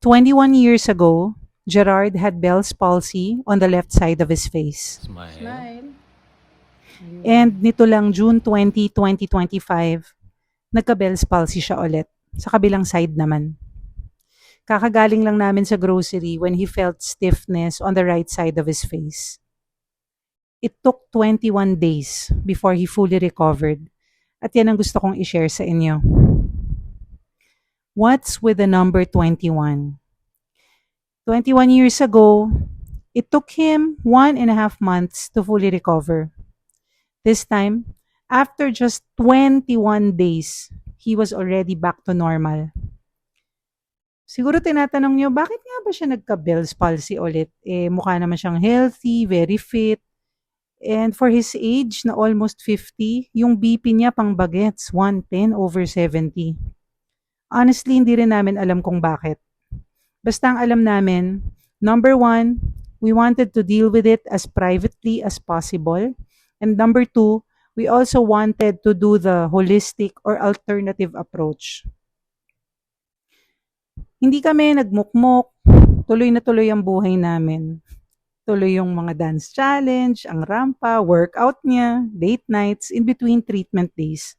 21 years ago, Gerard had Bell's palsy on the left side of his face. Smile. Smile. And nito lang June 20, 2025, nagka-Bell's palsy siya ulit. Sa kabilang side naman. Kakagaling lang namin sa grocery when he felt stiffness on the right side of his face. It took 21 days before he fully recovered. At yan ang gusto kong i-share sa inyo. What's with the number 21? 21 years ago, it took him 1.5 months to fully recover. This time, after just 21 days, he was already back to normal. Siguro tinatanong niyo, bakit nga ba siya nagka-Bell's palsy ulit? Mukha naman siyang healthy, very fit. And for his age na almost 50, yung BP niya pang bagets, 110/70. Honestly, hindi rin namin alam kung bakit. Basta ang alam namin, number 1, we wanted to deal with it as privately as possible. And number 2, we also wanted to do the holistic or alternative approach. Hindi kami nagmukmok, tuloy na tuloy ang buhay namin. Tuloy yung mga dance challenge, ang rampa, workout niya, date nights, in between treatment days.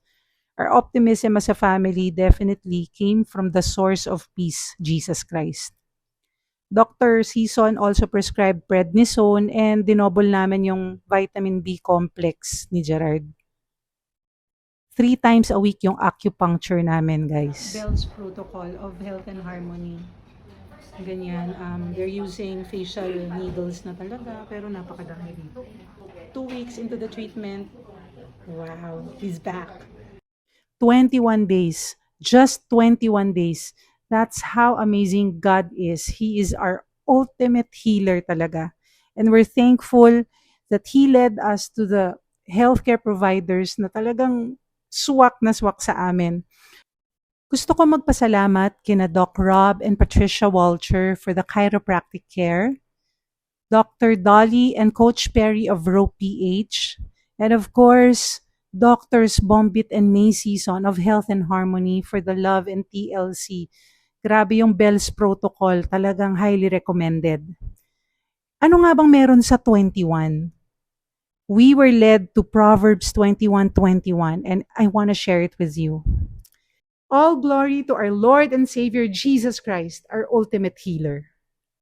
Our optimism as a family definitely came from the source of peace, Jesus Christ. Dr. Season also prescribed prednisone and dinobol namin yung vitamin B complex ni Gerard. 3 times a week yung acupuncture namin, guys. Bell's Protocol of Health and Harmony. Ganyan. They're using facial needles na talaga, pero napakadami dito. 2 weeks into the treatment, wow, he's back. 21 days. Just 21 days. That's how amazing God is. He is our ultimate healer talaga. And we're thankful that He led us to the healthcare providers na talagang swak na swak sa amin. Gusto ko magpasalamat kina Doc Rob and Patricia Walcher for the chiropractic care, Dr. Dolly and Coach Perry of Rope PH, and of course, Doctors Bombit and May Season of Health and Harmony for the love and TLC. Grabe yung Bell's Protocol, talagang highly recommended. Ano nga bang meron sa 21? We were led to Proverbs 21:21, and I want to share it with you. All glory to our Lord and Savior Jesus Christ, our ultimate healer.